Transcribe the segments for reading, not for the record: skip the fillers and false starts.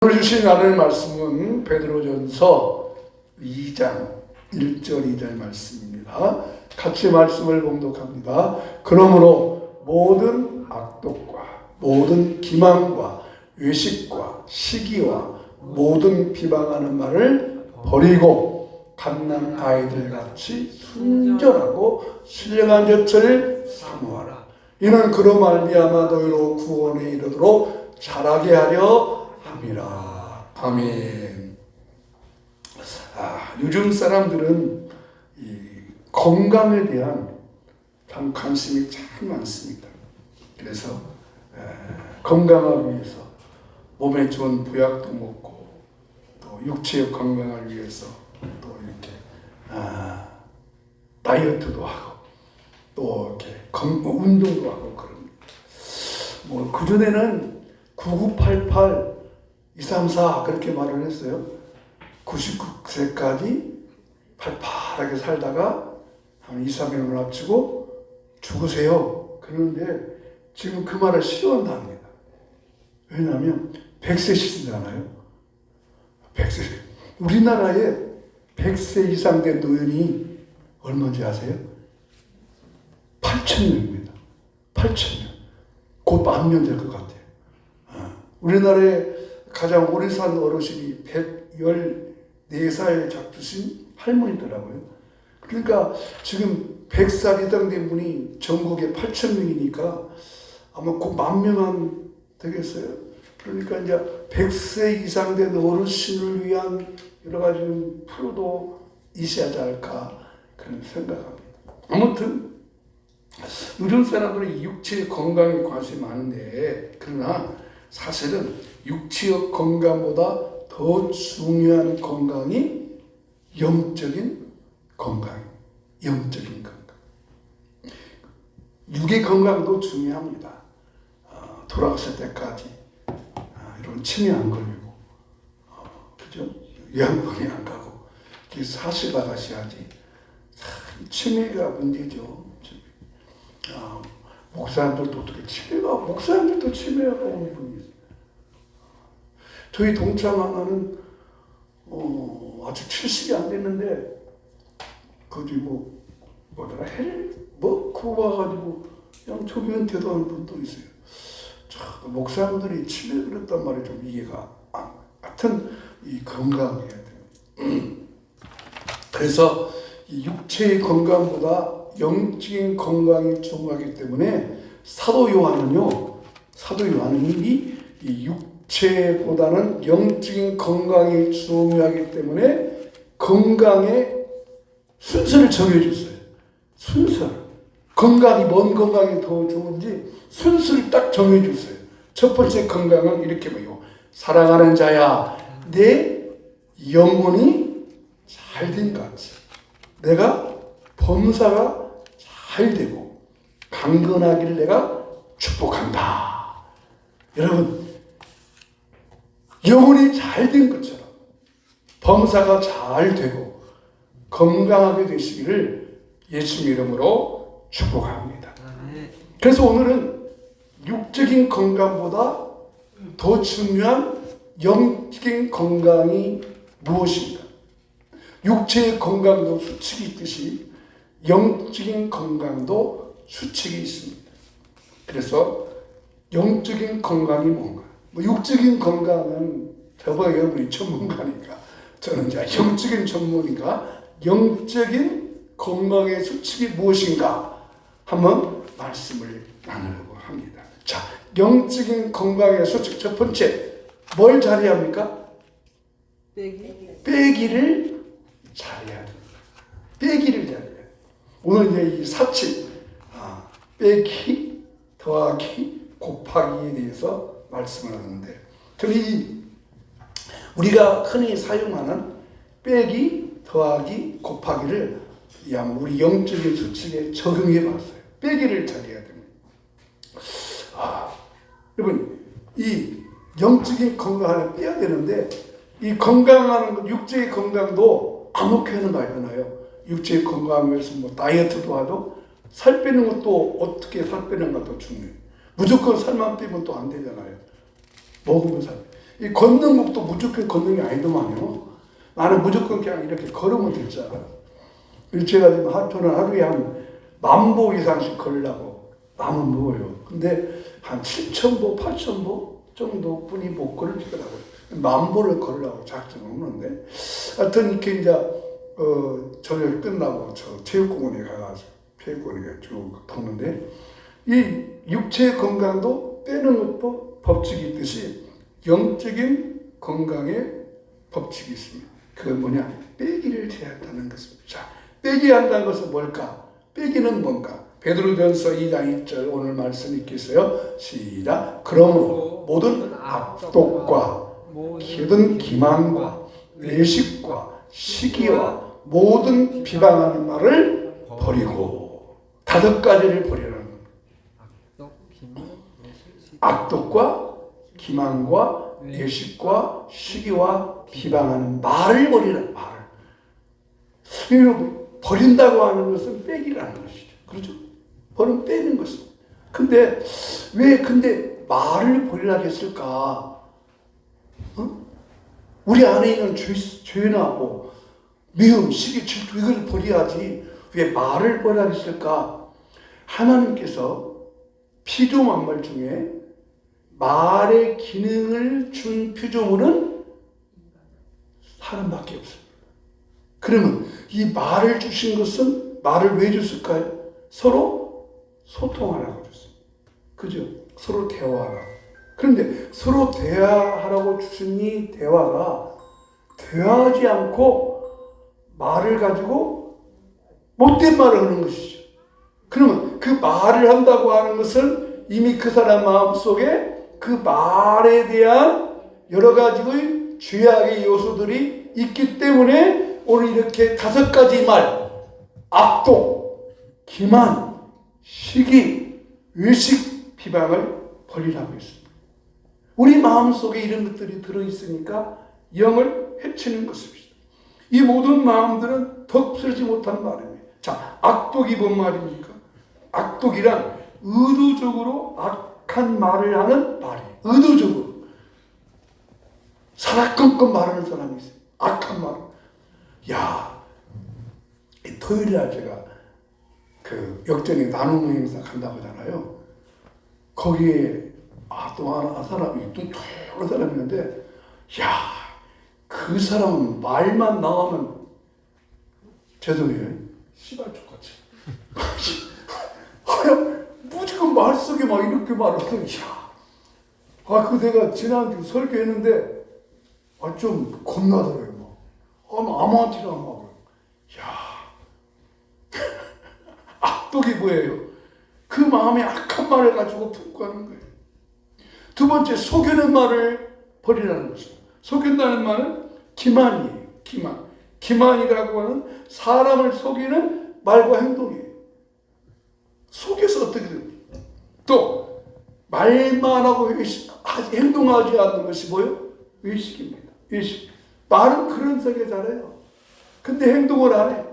오늘 주신 하나님의 말씀은 베드로전서 2장 1절 2절 말씀입니다. 같이 말씀을 봉독합니다. 그러므로 모든 악독과 모든 기만과 외식과 시기와 모든 비방하는 말을 버리고 갓난 아이들 같이 순전하고 신령한 젖을 사모하라. 이는 그로 말미암아 너희로 구원에 이르도록 자라게 하려 함이라. 아멘. 요즘 사람들은 이 건강에 대한 참 관심이 참 많습니다. 그래서 건강을 위해서 몸에 좋은 보약도 먹고 또 육체의 건강을 위해서 또 이렇게 다이어트도 하고 또 이렇게 운동도 하고 그럽니다. 뭐 그전에는 9988 234 그렇게 말을 했어요. 99세까지 팔팔하게 살다가 한 2, 3년을 합치고 죽으세요. 그런데 지금 그 말을 싫어한답니다. 왜냐하면 100세 시대잖아요. 100세. 우리나라에 100세 이상 된 노인이 얼마인지 아세요? 8,000명입니다. 8,000명. 곧 10,000명 될 것 같아요. 우리나라에 가장 오래 산 어르신이 114살 잡수신 할머니더라고요. 그러니까 지금 100살 이상 된 분이 전국에 8,000명이니까 아마 곧 10,000명 되겠어요. 그러니까 이제 100세 이상 된 어르신을 위한 여러 가지 프로도 있어야지 않을까 그런 생각합니다. 아무튼 요즘 사람들은 육체 건강에 관심이 많은데 그러나 사실은 육체의 건강보다 더 중요한 건강이 영적인 건강, 영적인 건강. 육의 건강도 중요합니다. 돌아갔을 때까지 이런 치매 안 걸리고, 그죠? 위암병이 안 가고, 이렇게 사시다가셔야지. 치매가 문제죠. 목사님들도 어떻게 목사님들도 치매가 오는 분이 있어요. 저희 동창 하나는 아직 70이 안 됐는데 그거 와가지고 그냥 조기는 대도하는 분도 있어요. 목사님들이 치매 그랬단 말이 좀 이해가 안. 하여튼 이 건강해야 돼요. 그래서 이 육체의 건강보다 영적인 건강이 중요하기 때문에 사도 요한은 이 육체보다는 영적인 건강이 중요하기 때문에 건강의 순서를 정해줬어요. 순서를. 뭔 건강이 더 좋은지 순서를 딱 정해줬어요. 첫 번째 건강은 이렇게 봐요. 사랑하는 자야, 내 영혼이 잘된 같이 내가 범사가 잘 되고 강건하기를 내가 축복한다. 여러분, 영혼이 잘 된 것처럼 범사가 잘 되고 건강하게 되시기를 예수님 이름으로 축복합니다. 그래서 오늘은 육적인 건강보다 더 중요한 영적인 건강이 무엇인가? 육체의 건강도 수칙이 있듯이 영적인 건강도 수칙이 있습니다. 그래서 영적인 건강이 뭔가? 육적인 건강은 저보다 여러분이 전문가니까 저는 이제 영적인 전문이니까 영적인 건강의 수칙이 무엇인가 한번 말씀을 나누려고 합니다. 자, 영적인 건강의 수칙 첫 번째 뭘 잘해야 합니까? 빼기를 잘해야 됩니다. 빼기를 잘해야 돼요. 오늘 이제 이 사칙, 빼기, 더하기, 곱하기에 대해서 말씀을 하는데, 우리가 흔히 사용하는 빼기, 더하기, 곱하기를 우리 영적인 수칙에 적용해 봤어요. 빼기를 잘해야 됩니다. 여러분, 이 영적인 건강을 빼야 되는데, 이 건강하는 육체의 건강도 아무렇게나 말잖아요. 육체의 건강을 위해서 다이어트도 하도 살 빼는 것도 어떻게 살 빼는 것도 중요해요. 무조건 살만 빼면 또 안 되잖아요. 먹으면 살. 이 걷는 것도 무조건 걷는 게 아니더만요. 나는 무조건 그냥 이렇게 걸으면 될 줄 알아. 제가 지금 저는 하루에 한 10,000보 이상씩 걸으려고 마음은 먹어요. 근데 한 7,000보, 8,000보 정도 뿐이 못 걸으더라고요. 10,000보를 걸으려고 작정을 했는데, 하여튼 이렇게 이제, 저녁 끝나고 저 체육공원에 가가지고, 체육공원에 쭉 걷는데, 이 육체 건강도 빼는 것도 법칙이 있듯이 영적인 건강에 법칙이 있습니다. 그건 뭐냐? 빼기를 해야 한다는 것입니다. 자, 빼기 한다는 것은 뭘까? 빼기는 뭔가? 베드로전서 2장 1절 오늘 말씀 읽겠어요. 시작. 그러므로 모든 악독과 모든 기만과 외식과 시기와 모든 비방하는 말을 버리고 5가지를 버리라는 겁니다. 악독과 기만과 외식과 시기와 비방하는 말을 버리라. 말을. 버린다고 하는 것은 빼기라는 것이죠. 그렇죠? 버리면 빼는 것입니다. 근데 왜 말을 버리라고 했을까? 우리 안에 있는 죄나 뭐 미움, 시기, 질투 이걸 버려야지 왜 말을 버리라고 했을까? 하나님께서 피조만물 중에 말의 기능을 준 피조물은 사람밖에 없습니다. 그러면 이 말을 주신 것은 말을 왜 줬을까요? 서로 소통하라고 줬습니다. 그죠? 서로 대화하라고. 그런데 서로 대화하라고 주신 이 대화가 대화하지 않고 말을 가지고 못된 말을 하는 것이죠. 그러면 그 말을 한다고 하는 것은 이미 그 사람 마음속에 그 말에 대한 여러 가지의 죄악의 요소들이 있기 때문에 오늘 이렇게 5가지 말, 악독, 기만, 시기, 외식, 비방을 버리라고 했습니다. 우리 마음속에 이런 것들이 들어있으니까 영을 해치는 것입니다. 이 모든 마음들은 덕스러지 못한 말입니다. 자, 악독이 뭔 말입니까? 악독이란 의도적으로 악한 말을 하는 말이에요. 의도적으로. 사라건건 말하는 사람이 있어요. 악한 말. 야, 토요일날 제가 그 역전에 나눔 행사 간다고 하잖아요. 거기에 또 하나 사람이 또 토요일 사람이 있는데, 야, 그 사람은 말만 나오면 죄송해요. 씨발족같이. 무조건 말 속에 막 이렇게 말하더니, 야, 내가 지난주 설교했는데, 좀 겁나더라고요. 아무한테나 막. 야, 악독이 뭐예요? 그 마음에 악한 말을 가지고 품고 하는 거예요. 두 번째, 속이는 말을 버리라는 것입니다. 속인다는 말은 기만이에요. 기만. 기만이라고 하는 사람을 속이는 말과 행동이에요. 속여서 어떻게 됩니까? 또 말만 하고 행동하지 않는 것이 뭐예요? 외식입니다. 외식. 말은 그런 세계잖아요. 근데 행동을 안 해.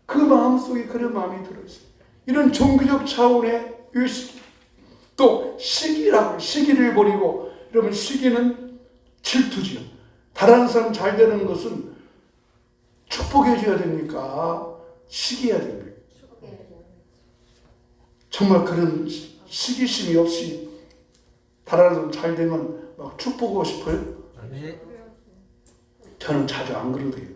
그 마음속에 그런 마음이 들어있어요. 이런 종교적 차원의 외식. 또 시기라고, 시기를 버리고, 여러분 시기는 질투지요. 다른 사람 잘 되는 것은 축복해 줘야 됩니까? 시기해야 됩니까? 정말 그런 시기심이 없이 다른 사람 잘 되면 막 축복하고 싶어요? 네. 저는 자주 안 그러대요.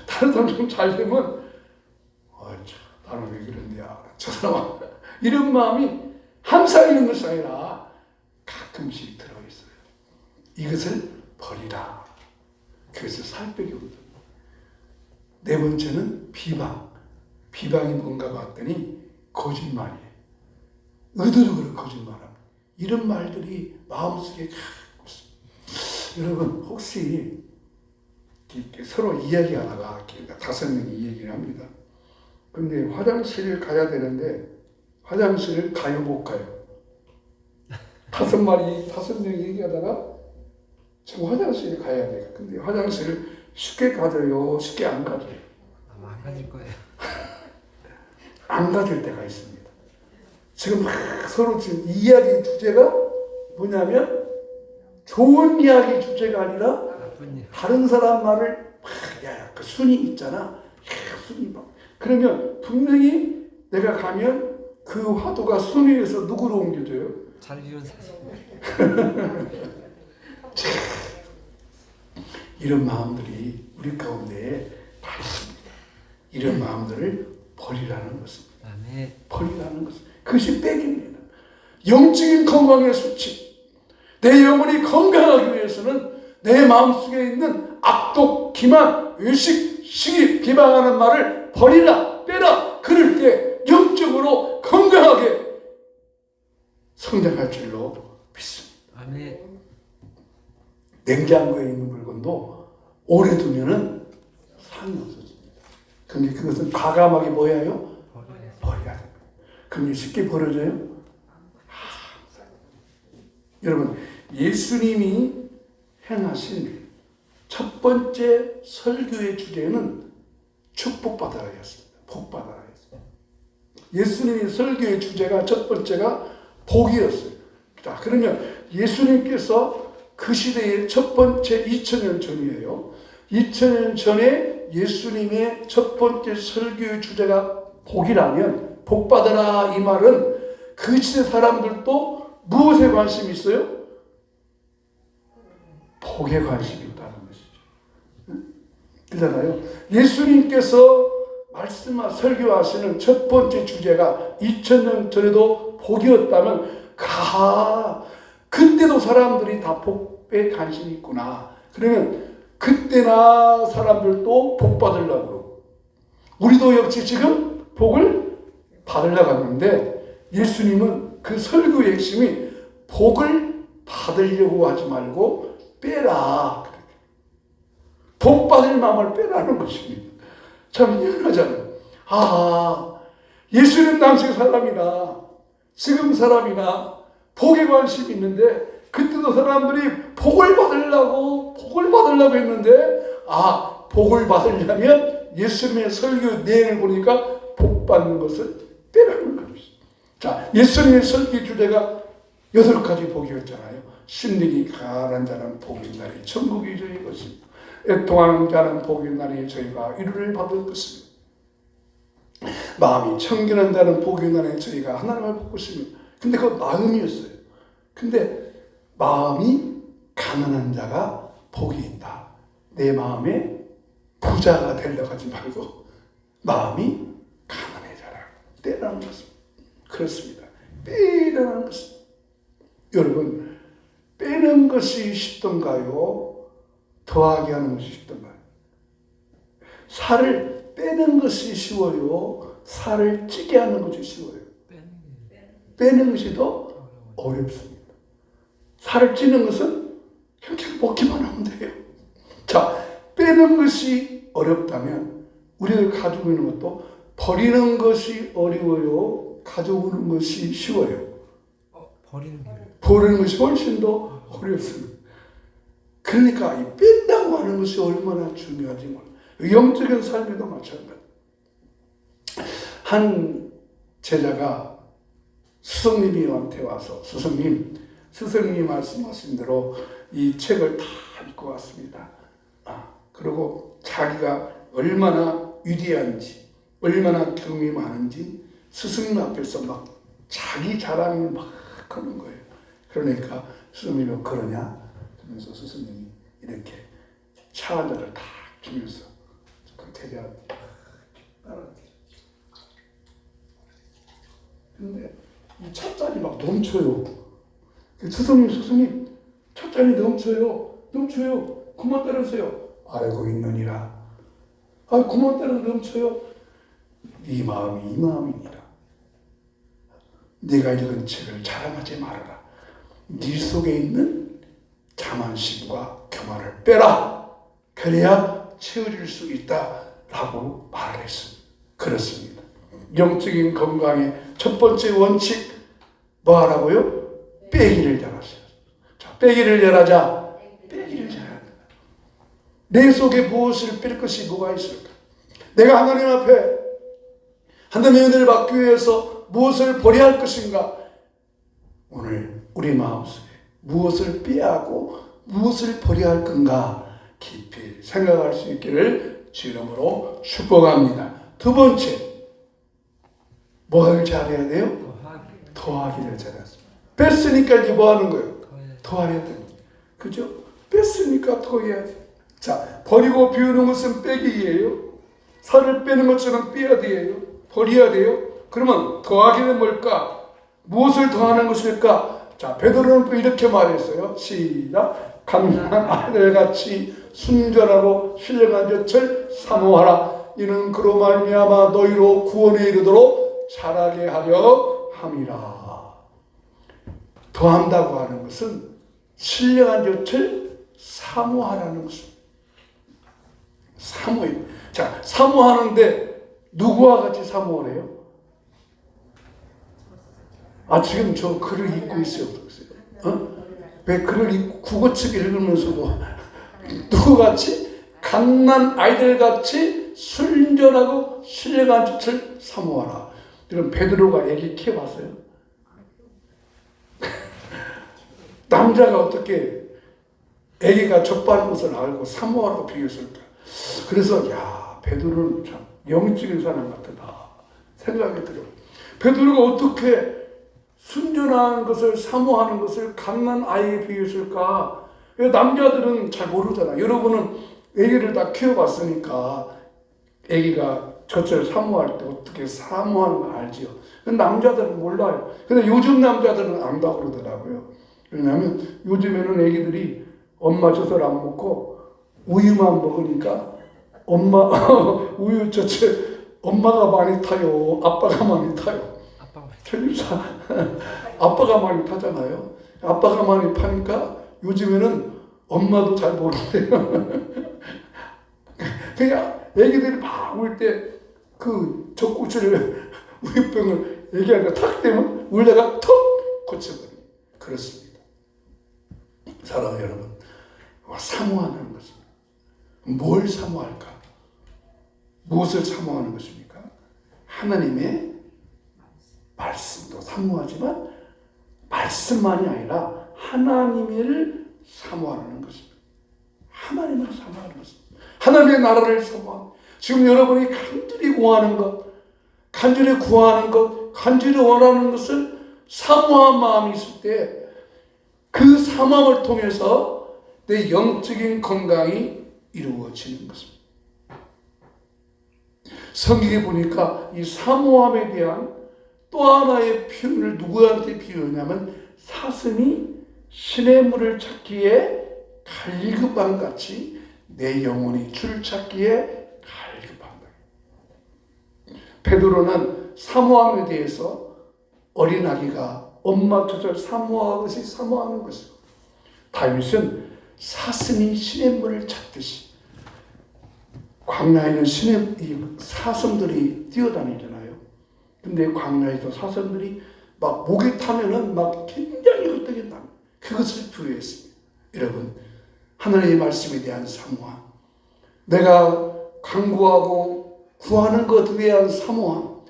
다른 사람 좀 잘 되면 나는 왜 그랬냐, 저 사람 이런 마음이 항상 있는 것이 아니라 가끔씩 들어있어요. 이것을 버리라. 그것을 살 빼기 합니다. 네 번째는 비방. 비방이 뭔가 봤더니 거짓말이에요. 의도적으로 거짓말합니다. 이런 말들이 마음속에 가고 있습니다. 여러분 혹시 서로 이야기하다가 5명이 이야기를 합니다. 근데 화장실을 가야 되는데 화장실을 가요 못 가요? 5명이 얘기하다가 지금 화장실에 가야 돼요. 근데 화장실을 쉽게 가져요? 쉽게 안 가져요? 아마 안 가질 거예요. 안 가질 때가 있습니다. 지금 막 서로 지금 이야기 주제가 뭐냐면 좋은 이야기 주제가 아니라 나쁜 일. 다른 사람 말을 그 순위 있잖아. 순위 막. 그러면 분명히 내가 가면 그 화두가 순위에서 누구로 옮겨져요? 잘 지은 사실. 이런 마음들이 우리 가운데에 다 있습니다. 이런 마음들을 버리라는 것입니다. 아멘. 버리라는 것은 그것이 빼기입니다. 영적인 건강의 수칙. 내 영혼이 건강하기 위해서는 내 마음속에 있는 악독, 기만, 의식, 시기, 비방하는 말을 버리라, 빼라. 그럴 때 영적으로 건강하게 성장할 줄로 믿습니다. 아멘. 냉장고에 있는 물건도 오래 두면은 상이 없어집니다. 근데 그것은 과감하게 뭐예요? 버려야 됩니다. 그럼 쉽게 버려져요? 여러분, 예수님이 행하신 첫 번째 설교의 주제는 축복받아라였습니다. 복받아라였습니다. 예수님이 설교의 주제가 첫 번째가 복이었어요. 자, 그러면 예수님께서 그 시대의 첫 번째 2000년 전이에요. 2000년 전에 예수님의 첫 번째 설교의 주제가 복이라면 복받아라 이 말은 그 시대 사람들도 무엇에 관심이 있어요? 복에 관심이 있다는 것이죠. 그렇잖아요. 예수님께서 설교하시는 첫 번째 주제가 2000년 전에도 복이었다면 그때도 사람들이 다 복에 관심이 있구나. 그러면 그때나 사람들도 복 받으려고 그러고 우리도 역시 지금 복을 받으려고 하는데 예수님은 그 설교의 핵심이 복을 받으려고 하지 말고 빼라. 복 받을 마음을 빼라는 것입니다. 참 희한하잖아요. 예수님 당시 사람이나 지금 사람이나 복에 관심이 있는데 그때도 사람들이 복을 받으려고 했는데 복을 받으려면 예수님의 설교 내용을 보니까 복 받는 것을 빼라는 것입니다. 자, 예수님의 설교 주제가 8가지 복이었잖아요. 심령이 가난한 자는 복이 있나니 천국이 저희 것입니다. 애통하는 자는 복이 있나니 저희가 위로를 받을 것입니다. 마음이 청결한 자는 복이 있나니 저희가 하나님을 볼 것입니다. 근데 그건 마음이었어요. 근데 마음이 가난한 자가 복이 있다. 내 마음에 부자가 되려고 하지 말고 마음이 가난해져라. 빼라는 것입니다. 그렇습니다. 빼라는 것입니다. 여러분, 빼는 것이 쉽던가요? 더하게 하는 것이 쉽던가요? 살을 빼는 것이 쉬워요? 살을 찌게 하는 것이 쉬워요? 빼는 것이 더 어렵습니다. 살을 찌는 것은 그냥 먹기만 하면 돼요. 자, 빼는 것이 어렵다면 우리가 가지고 있는 것도 버리는 것이 어려워요? 가져오는 것이 쉬워요? 버리는 것이 훨씬 더 어렵습니다. 그러니까 이 뺀다고 하는 것이 얼마나 중요한지 몰라요. 영적인 삶에도 마찬가지. 한 제자가 스승님한테 와서 스승님이 말씀하신 대로 이 책을 다 읽고 왔습니다. 그리고 자기가 얼마나 위대한지, 얼마나 경험이 많은지 스승님 앞에서 막 자기 자랑을 막 하는 거예요. 그러니까 스승님이 그러냐? 그러면서 스승님이 이렇게 차 한 잔을 다 주면서 그 제자한테 따라갔어요. 근데 이 찻잔이 막 넘쳐요. 스승님, 찻잔이 넘쳐요. 그만 따르세요. 알고 있느니라. 그만 따라 넘쳐요. 네 마음이 이 마음이니라. 네가 읽은 책을 자랑하지 말아라. 네 속에 있는 자만심과 교만을 빼라. 그래야 채워질 수 있다. 라고 말을 했습니다. 그렇습니다. 영적인 건강의 첫 번째 원칙 뭐 하라고요? 빼기를 잘하세요. 자, 빼기를 잘하자. 빼기를 잘해야 된다. 내 속에 무엇을 뺄 것이 뭐가 있을까? 내가 하나님 앞에 하나님의 은혜를 받기 위해서 무엇을 버려야 할 것인가? 오늘 우리 마음속에 무엇을 피하고 무엇을 버려야 할 건가 깊이 생각할 수 있기를 주 이름으로 축복합니다. 두 번째, 뭘 잘해야 돼요? 더하기를 잘해야 돼요. 뺐으니까 이제 뭐 하는 거예요? 더해야 돼요. 그죠? 뺐으니까 더해야지. 자, 버리고 비우는 것은 빼기예요. 살을 빼는 것처럼 빼야 돼요. 버려야 돼요. 그러면 더하기는 뭘까? 무엇을 더하는 것일까? 자, 베드로는 또 이렇게 말했어요. 시작. 갓난한 아들같이 순전하고 신령한 젖을 사모하라. 이는 그로 말미암아 너희로 구원에 이르도록 자라게 하려 함이라. 더한다고 하는 것은 신령한 젖을 사모하라는 것입니다. 사모해. 자, 사모하는데 누구와 같이 사모하래요? 지금 저 글을 읽고 있어요. 왜 글을 읽고 국어책 읽으면서도 누구같이? 갓난 아이들같이 순전하고 신령한 젖을 사모하라. 그럼 베드로가 애기 키워봤어요? 남자가 어떻게 애기가 젖바른 것을 알고 사모하라고 비교했을까? 그래서 베드로는 참 영적인 사람 같다 생각이 들어요. 베드로가 어떻게 순전한 것을 사모하는 것을 갓난 아이에 비유했을까? 남자들은 잘 모르잖아. 여러분은 아기를 다 키워봤으니까 아기가 젖을 사모할 때 어떻게 사모하는 거 알지요. 남자들은 몰라요. 근데 요즘 남자들은 안다고 그러더라고요. 왜냐하면 요즘에는 아기들이 엄마 젖을 안 먹고 우유만 먹으니까 엄마 우유 젖을 엄마가 많이 타요, 아빠가 많이 타요. 틀림사 아빠가 많이 타잖아요. 아빠가 많이 파니까 요즘에는 엄마도 잘 모른대요. 그냥 애기들이 막 울 때 그 젖구슬을 우유병을 애기한테 탁 대면 울다가 턱 고쳐버려요. 그렇습니다. 사랑하는 여러분, 사모하는 것입니다. 뭘 사모할까? 무엇을 사모하는 것입니까? 하나님의 말씀도 사모하지만 말씀만이 아니라 하나님을 사모하는 것입니다. 하나님을 사모하는 것입니다. 하나님의 나라를 사모하는, 지금 여러분이 간절히 구하는 것, 간절히 구하는 것, 간절히 원하는 것을 사모한 마음이 있을 때 그 사모함을 통해서 내 영적인 건강이 이루어지는 것입니다. 성경에 보니까 이 사모함에 대한 또 하나의 표현을 누구한테 비유하냐면 사슴이 시냇물을 찾기에 갈급한 같이 내 영혼이 줄 찾기에 갈급한다. 베드로는 사모함에 대해서 어린아기가 엄마 젖을 사모하듯이 사모하는 것이고, 다윗은 사슴이 시냇물을 찾듯이, 광야에는 사슴들이 뛰어다니잖아요. 근데 광야에서 사슴들이 막 목이 타면은 막 굉장히 흩어진다. 그것을 비유했습니다. 여러분, 하나님의 말씀에 대한 사모함, 내가 간구하고 구하는 것에 대한 사모함,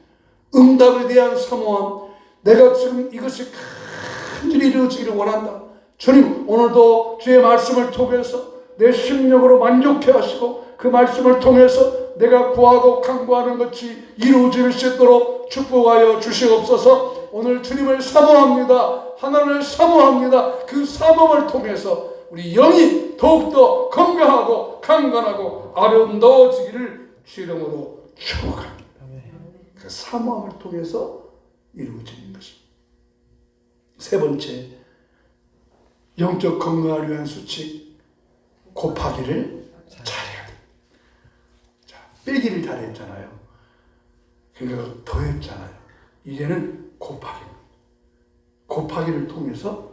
응답에 대한 사모함, 내가 지금 이것이 간절히 이루어지기를 원한다. 주님, 오늘도 주의 말씀을 통해서 내 심령으로 만족해 하시고 그 말씀을 통해서 내가 구하고 간구하는 것이 이루어질 수 있도록 축복하여 주시옵소서. 오늘 주님을 사모합니다. 하나님을 사모합니다. 그 사모를 통해서 우리 영이 더욱더 건강하고 강건하고 아름다워지기를 주 이름으로 축복합니다. 그 사모함을 통해서 이루어지는 것입니다. 세 번째, 영적 건강을 위한 수칙, 곱하기를 잘해야 돼. 자, 빼기를 잘했잖아요. 그러니까 더했잖아요. 이제는 곱하기를 통해서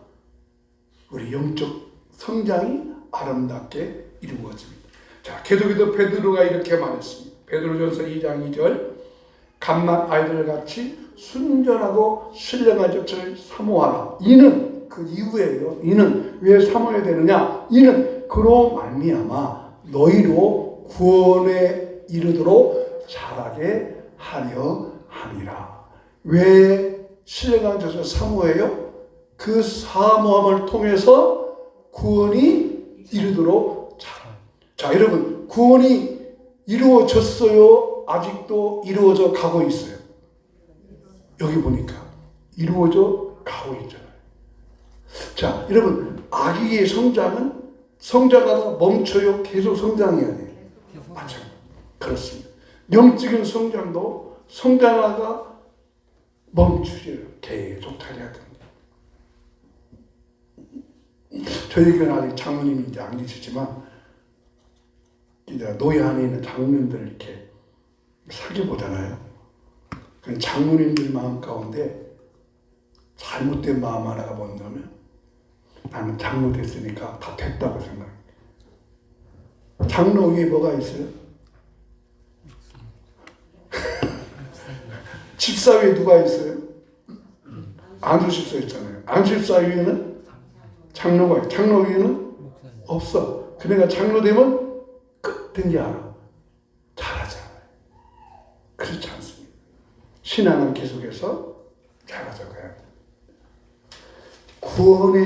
우리 영적 성장이 아름답게 이루어집니다. 자, 계속해서 베드로가 이렇게 말했습니다. 베드로전서 2장 2절, 갓난 아이들같이 순전하고 신령한 젖을 사모하라. 이는 그 이유예요. 이는 왜 사모해야 되느냐? 이는 그로 말미암아 너희로 구원에 이르도록 자라게 하려 함이라. 왜 신령한 젖을 사모해요? 그 사모함을 통해서 구원이 이르도록 자, 여러분, 구원이 이루어졌어요? 아직도 이루어져 가고 있어요? 여기 보니까 이루어져 가고 있잖아요. 자, 여러분, 아기의 성장하다 멈춰요? 계속 성장해야 돼요? 맞아요. 그렇습니다. 영적인 성장도 성장하다가 멈추죠. 계속 달려야 됩니다. 저희 교회는 아직 장로님이 이제 안 계시지만 이제 노예 안에 있는 장로님들 이렇게 살펴보잖아요. 그 장로님들 마음 가운데 잘못된 마음 하나가 뭔냐면 나는 장로 됐으니까 다 됐다고 생각해요. 장로 위에 뭐가 있어요? 집사 위에 누가 있어요? 안수집사 있잖아요. 안수집사 위에는 장로가 있어요. 장로 위에는 없어. 그러니까 장로 되면 끝 된 게 알아. 잘하잖아요. 그렇지 않습니다. 신앙은 계속해서 잘하자고 해야 돼. 구원에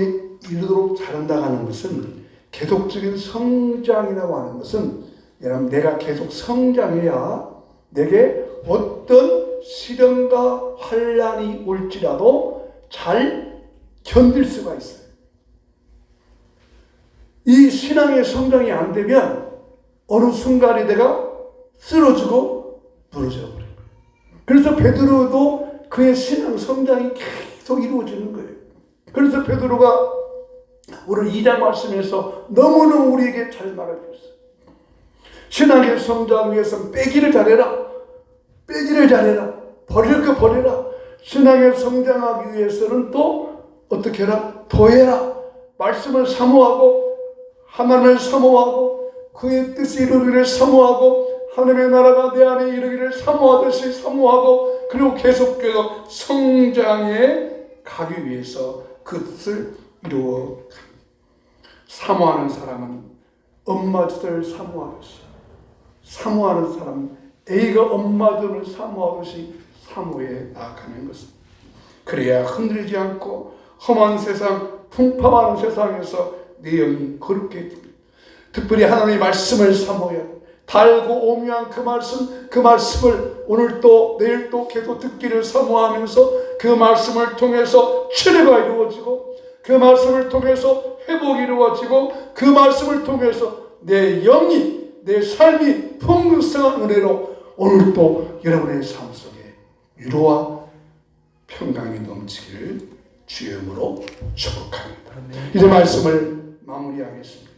이르도록 잘한다고 하는 것은 계속적인 성장이라고 하는 것은 여러분 내가 계속 성장해야 내게 어떤 시련과 환난이 올지라도 잘 견딜 수가 있어요. 이 신앙의 성장이 안 되면 어느 순간에 내가 쓰러지고 무너져 버려요. 그래서 베드로도 그의 신앙 성장이 계속 이루어지는 거예요. 그래서 베드로가 오늘 2장 말씀에서 너무너무 우리에게 잘 말해주셨어요. 신앙의 성장 위해서는 빼기를 잘해라. 빼기를 잘해라. 버릴 거 버려라. 신앙의 성장하기 위해서는 또 어떻게 해라? 더해라. 말씀을 사모하고 하나님을 사모하고 그의 뜻이 이루기를 사모하고 하나님의 나라가 내 안에 이루기를 사모하듯이 사모하고 그리고 계속해서 성장해 가기 위해서 그 뜻을 이루어 사모하는 사람은 엄마 젖을 사모하듯이 사모하는 사람은 A가 엄마 젖을 사모하듯이 사모해 나아가는 것입니다. 그래야 흔들리지 않고 험한 세상, 풍파하는 세상에서 내 영이 거룩게 됩니다. 특별히 하나님의 말씀을 사모해야 달고 오묘한 그 말씀을 오늘 또 내일 또 계속 듣기를 사모하면서 그 말씀을 통해서 치료가 이루어지고 그 말씀을 통해서 회복이 이루어지고 그 말씀을 통해서 내 영이 내 삶이 풍성한 은혜로 오늘 또 여러분의 삶 속에 위로와 평강이 넘치기를 주의 이름으로 축복합니다. 이제 말씀을 마무리하겠습니다.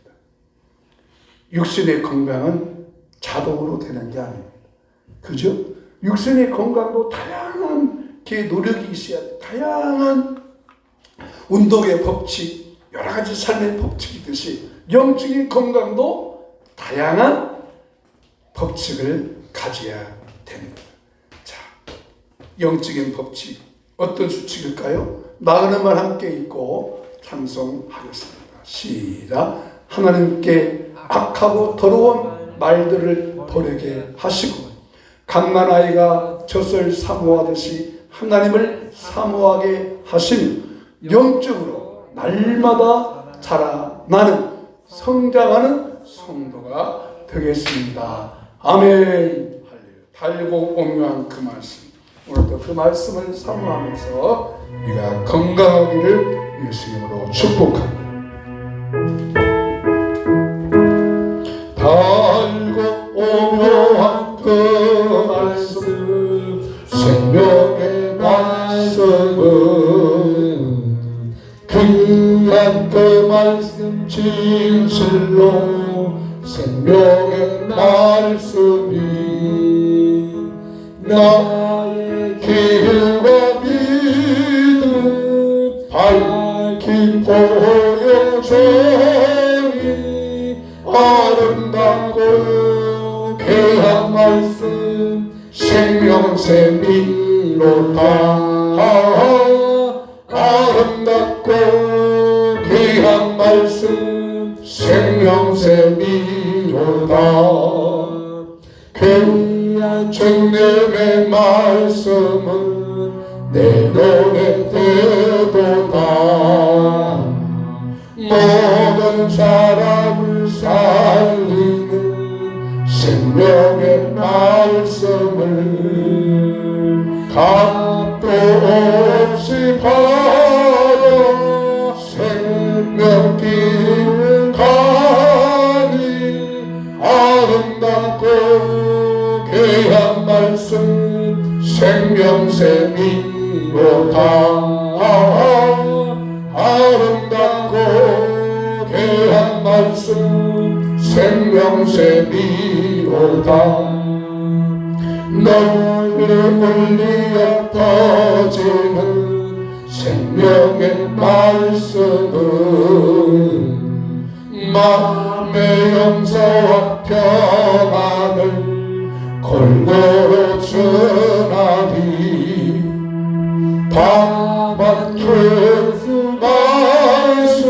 육신의 건강은 자동으로 되는 게 아닙니다. 그죠? 육신의 건강도 다양한 노력이 있어야 돼요. 다양한 운동의 법칙, 여러 가지 삶의 법칙이 있듯이 영적인 건강도 다양한 법칙을 가져야 됩니다. 자, 영적인 법칙 어떤 수칙일까요? 나그네만 함께 읽고 찬송하겠습니다. 시작. 하나님께 악하고 더러운 말들을 버리게 하시고 갓난아이가 젖을 사모하듯이 하나님을 사모하게 하시며 영적으로 날마다 자라나는 성장하는 성도가 되겠습니다. 아멘. 달고 오묘한 그 말씀, 오늘도 그 말씀을 사모하면서 우리가 건강하기를 예수 이름으로 축복합니다. 달고 오묘한 그 말씀, 생명의 말씀은 귀한 그 말씀 진실로 생명의 말씀이 나의 길과 믿음 밝힌 보여줘니 아름답고 귀한 말씀 생명샘이로다. 아름답고 귀한 말씀 생명샘이로다. 귀한 주님의 말씀은 내 눈에 들도다. 사람을 살리는 생명의 말씀을 값도 없이 받아 생명길 가니 아름답고 귀한 말씀 생명샘이로다. 아름답고 귀한 말씀 생명샘이로다. 널리 울리어 퍼지는 생명의 말씀은 마음의 용서와 평안을 골고루 전하리. 밤낮 말씀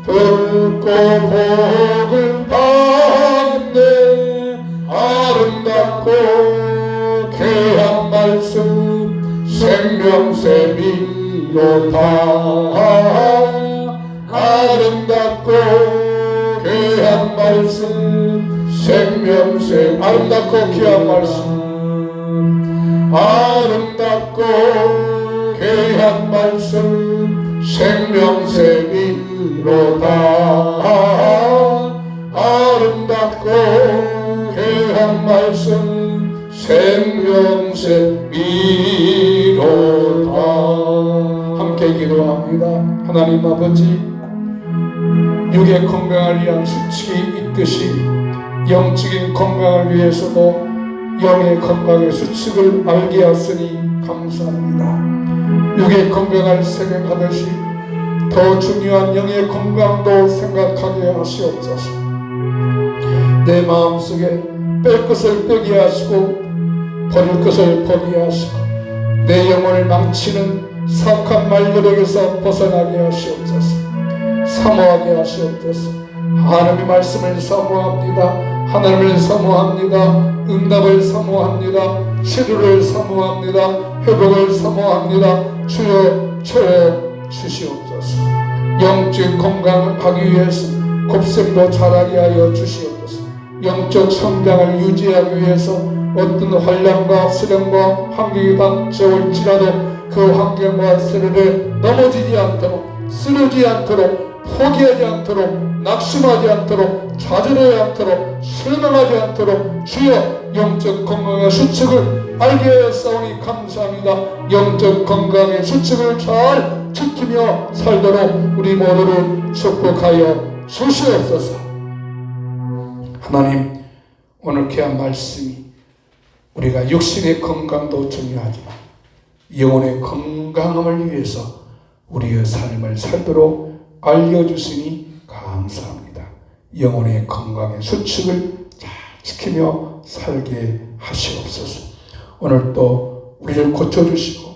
듣고 복을 받네. 아름답고 귀한 말씀 생명샘이로다. 아름답고 귀한 말씀 생명샘. 아름답고 귀한 말씀 아름답고 귀한 말씀 생명샘이로다. 아름답고 귀한 말씀 생명샘이로다. 함께 기도합니다. 하나님 아버지, 육의 건강을 위한 수칙이 있듯이 영적인 건강을 위해서도 영의 건강의 수칙을 알게 하시니 감사합니다. 육의 건강을 생각하듯이 더 중요한 영의 건강도 생각하게 하시옵소서. 내 마음속에 뺄 것을 빼게 하시고 버릴 것을 버리게 하시고 내 영혼을 망치는 사악한 말들에게서 벗어나게 하시옵소서. 사모하게 하시옵소서. 하나님의 말씀을 사모합니다. 하나님을 사모합니다. 응답을 사모합니다. 치료를 사모합니다. 회복을 사모합니다. 주여 저여 주시옵소서. 영적 건강을 하기 위해서 곱셈도 자라게 하여 주시옵소서. 영적 성장을 유지하기 위해서 어떤 환란과 시련과 환경이 닥쳐올지라도 그 환경과 시련에 넘어지지 않도록, 쓰러지지 않도록, 포기하지 않도록, 낙심하지 않도록, 좌절하지 않도록, 실망하지 않도록 주여 영적 건강의 수칙을 알게 하였사오니 감사합니다. 영적 건강의 수칙을 잘 지키며 살도록 우리 모두를 축복하여 주시옵소서. 하나님, 오늘 귀한 말씀이 우리가 육신의 건강도 중요하지만 영혼의 건강함을 위해서 우리의 삶을 살도록 알려주시니 감사합니다. 영혼의 건강의 수칙을 잘 지키며 살게 하시옵소서. 오늘 또 우리를 고쳐주시고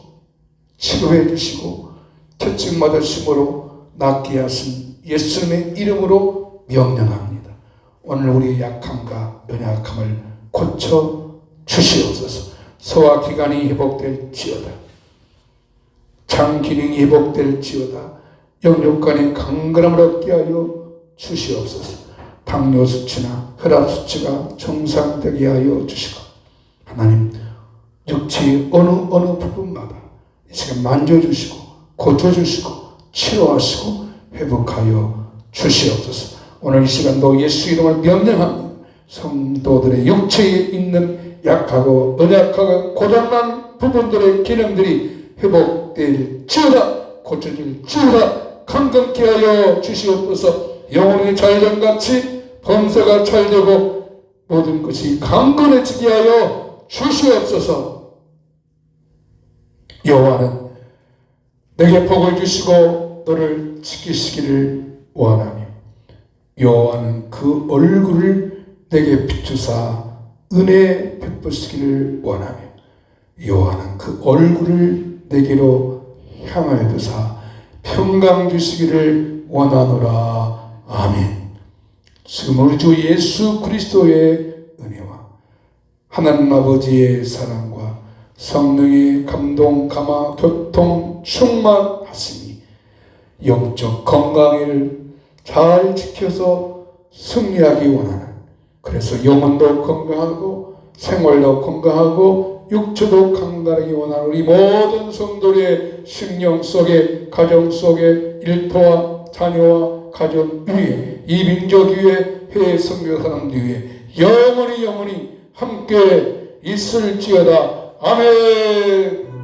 치료해 주시고 특징 받으심으로 낫게 하신 예수님의 이름으로 명령합니다. 오늘 우리의 약함과 연약함을 고쳐 주시옵소서. 소화기관이 회복될지어다. 장 기능이 회복될지어다. 영육간의 강건함을 얻게 하여 주시옵소서. 당뇨 수치나 혈압 수치가 정상되게 하여 주시고 하나님 육체의 어느 부분마다 이 시간 만져주시고 고쳐주시고 치료하시고 회복하여 주시옵소서. 오늘 이 시간도 예수 이름을 명령합니다. 성도들의 육체에 있는 약하고 연약하고 고장난 부분들의 기능들이 회복될지어다. 고쳐질지어다. 강건케 하여 주시옵소서. 영혼이 잘됨같이 범사가 잘되고 모든 것이 강건해지게 하여 주시옵소서. 여호와는 내게 복을 주시고 너를 지키시기를 원하며 여호와는 그 얼굴을 내게 비추사 은혜 베푸시기를 원하며 여호와는 그 얼굴을 내게로 향하여 두사 평강 주시기를 원하노라. 아멘. 지금 우리 주 예수 그리스도의 은혜와 하나님 아버지의 사랑과 성령의 감동, 감화, 교통, 충만하시니 영적 건강을 잘 지켜서 승리하기 원하는, 그래서 영혼도 건강하고 생활도 건강하고 육체도 건강하기 원하는 우리 모든 성도의 심령 속에, 가정 속에, 일터와 자녀와 가정 위에, 이 민족 위에, 해외 선교 사람들 위에 영원히 함께 있을지어다. 아멘.